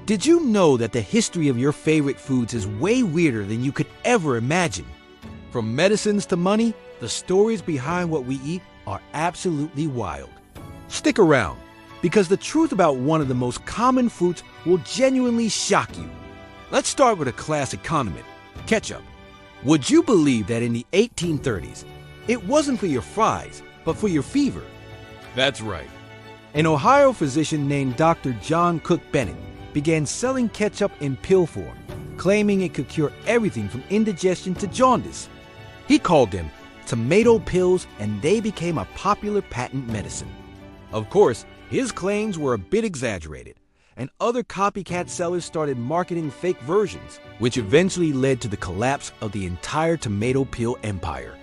Did you know that the history of your favorite foods is way weirder than you could ever imagine? From medicines to money, the stories behind what we eat are absolutely wild. Stick around, because the truth about one of the most common fruits will genuinely shock you. Let's start with a classic condiment, ketchup. Would you believe that in the 1830s, it wasn't for your fries, but for your fever? That's right. An Ohio physician named Dr. John Cook Bennett began selling ketchup in pill form, claiming it could cure everything from indigestion to jaundice. He called them tomato pills, and they became a popular patent medicine. Of course, his claims were a bit exaggerated, and other copycat sellers started marketing fake versions, which eventually led to the collapse of the entire tomato pill empire.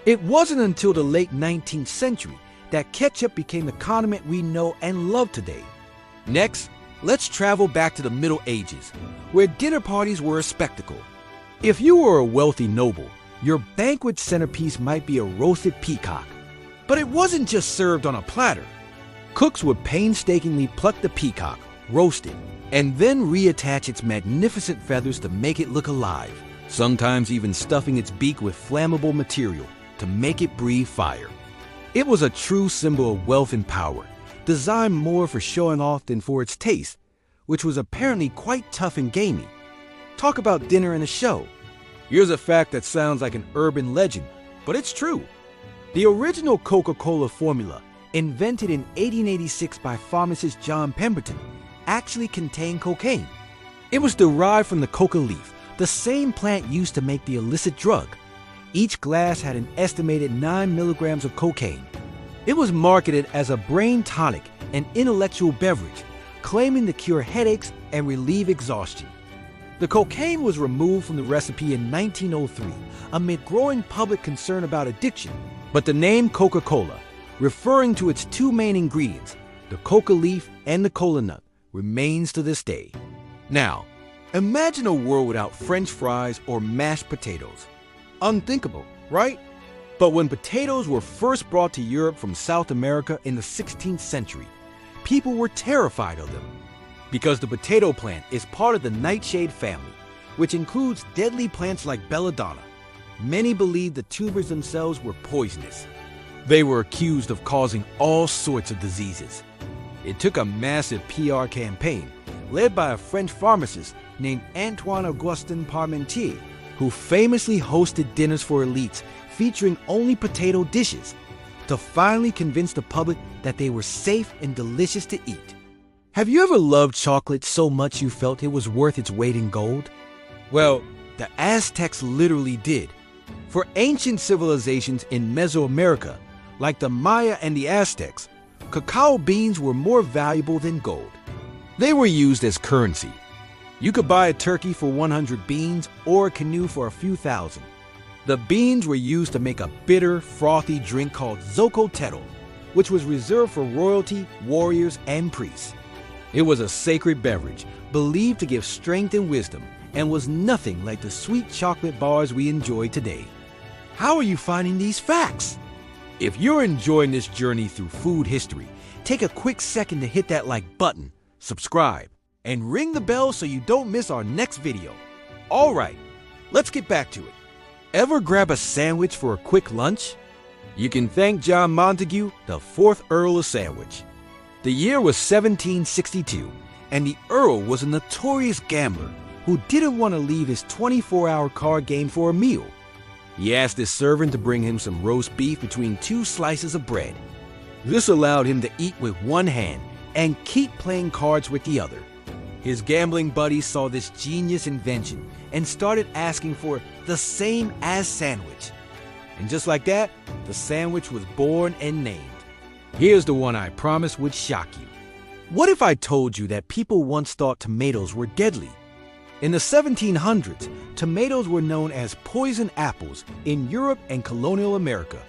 It wasn't until the late 19th century that ketchup became the condiment we know and love today. Next, let's travel back to the Middle Ages, where dinner parties were a spectacle. If you were a wealthy noble, your banquet centerpiece might be a roasted peacock. But it wasn't just served on a platter. Cooks would painstakingly pluck the peacock, roast it, and then reattach its magnificent feathers to make it look alive, sometimes even stuffing its beak with flammable material to make it breathe fire. It was a true symbol of wealth and power, designed more for showing off than for its taste, which was apparently quite tough and gamey. Talk about dinner and a show. Here's a fact that sounds like an urban legend, but it's true. The original Coca-Cola formula, invented in 1886 by pharmacist John Pemberton, actually contained cocaine. It was derived from the coca leaf, the same plant used to make the illicit drug. Each glass had an estimated 9 milligrams of cocaine. It was marketed as a brain tonic and intellectual beverage, claiming to cure headaches and relieve exhaustion. The cocaine was removed from the recipe in 1903 amid growing public concern about addiction, but the name Coca-Cola, referring to its two main ingredients, the coca leaf and the cola nut, remains to this day. Now, imagine a world without French fries or mashed potatoes. Unthinkable, right? But when potatoes were first brought to Europe from South America in the 16th century, people were terrified of them. Because the potato plant is part of the nightshade family, which includes deadly plants like belladonna. Many believed the tubers themselves were poisonous. They were accused of causing all sorts of diseases. It took a massive PR campaign, led by a French pharmacist named Antoine Augustin Parmentier, who famously hosted dinners for elites featuring only potato dishes, to finally convince the public that they were safe and delicious to eat. Have you ever loved chocolate so much you felt it was worth its weight in gold? Well, the Aztecs literally did. For ancient civilizations in Mesoamerica, like the Maya and the Aztecs, cacao beans were more valuable than gold. They were used as currency. You could buy a turkey for 100 beans or a canoe for a few thousand. The beans were used to make a bitter, frothy drink called Zocotero, which was reserved for royalty, warriors, and priests. It was a sacred beverage, believed to give strength and wisdom, and was nothing like the sweet chocolate bars we enjoy today. How are you finding these facts? If you're enjoying this journey through food history, take a quick second to hit that like button, subscribe, and ring the bell so you don't miss our next video. All right, let's get back to it. Ever grab a sandwich for a quick lunch? You can thank John Montague, the 4th Earl of Sandwich. The year was 1762, and the Earl was a notorious gambler who didn't want to leave his 24-hour card game for a meal. He asked his servant to bring him some roast beef between 2 slices of bread. This allowed him to eat with one hand and keep playing cards with the other. His gambling buddies saw this genius invention and started asking for the same as sandwich. And just like that, the sandwich was born and named. Here's the one I promise would shock you. What if I told you that people once thought tomatoes were deadly? In the 1700s, tomatoes were known as poison apples in Europe and colonial America.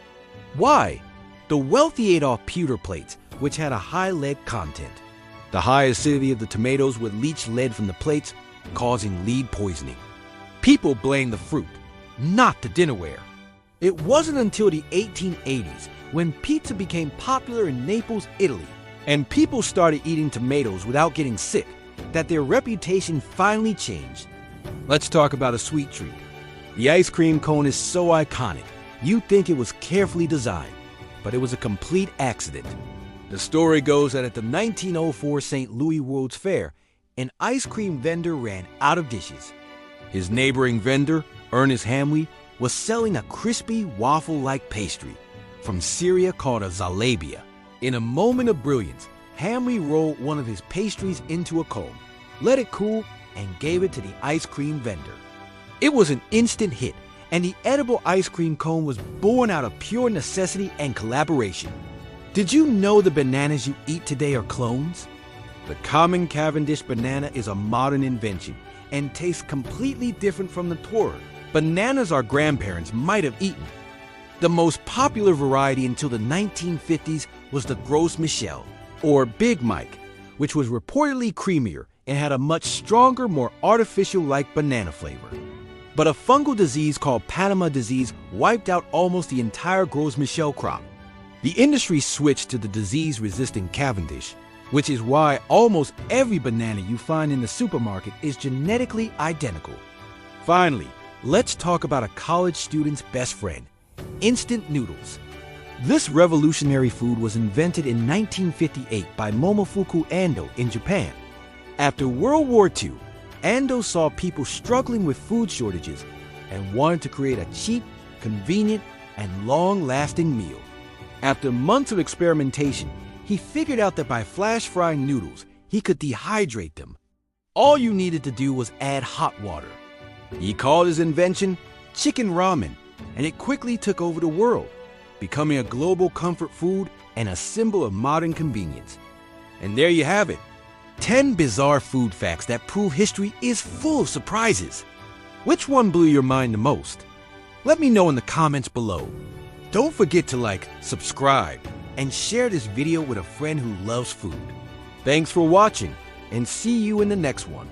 Why? The wealthy ate off pewter plates, which had a high lead content. The high acidity of the tomatoes would leach lead from the plates, causing lead poisoning. People blamed the fruit, not the dinnerware. It wasn't until the 1880s when pizza became popular in Naples, Italy, and people started eating tomatoes without getting sick, that their reputation finally changed. Let's talk about a sweet treat. The ice cream cone is so iconic, you'd think it was carefully designed, but it was a complete accident. The story goes that at the 1904 St. Louis World's Fair, an ice cream vendor ran out of dishes. His neighboring vendor, Ernest Hamwi, was selling a crispy waffle-like pastry from Syria called a zalabia. In a moment of brilliance, Hamwi rolled one of his pastries into a cone, let it cool, and gave it to the ice cream vendor. It was an instant hit, and the edible ice cream cone was born out of pure necessity and collaboration. Did you know the bananas you eat today are clones? The common Cavendish banana is a modern invention and tastes completely different from the poorer bananas our grandparents might have eaten. The most popular variety until the 1950s was the Gros Michel, or Big Mike, which was reportedly creamier and had a much stronger, more artificial-like banana flavor. But a fungal disease called Panama disease wiped out almost the entire Gros Michel crop. The industry switched to the disease-resistant Cavendish, which is why almost every banana you find in the supermarket is genetically identical. Finally, let's talk about a college student's best friend, instant noodles. This revolutionary food was invented in 1958 by Momofuku Ando in Japan. After World War II, Ando saw people struggling with food shortages and wanted to create a cheap, convenient, and long-lasting meal. After months of experimentation, he figured out that by flash frying noodles, he could dehydrate them. All you needed to do was add hot water. He called his invention chicken ramen, and it quickly took over the world, becoming a global comfort food and a symbol of modern convenience. And there you have it, 10 bizarre food facts that prove history is full of surprises. Which one blew your mind the most? Let me know in the comments below. Don't forget to like, subscribe, and share this video with a friend who loves food. Thanks for watching, and see you in the next one.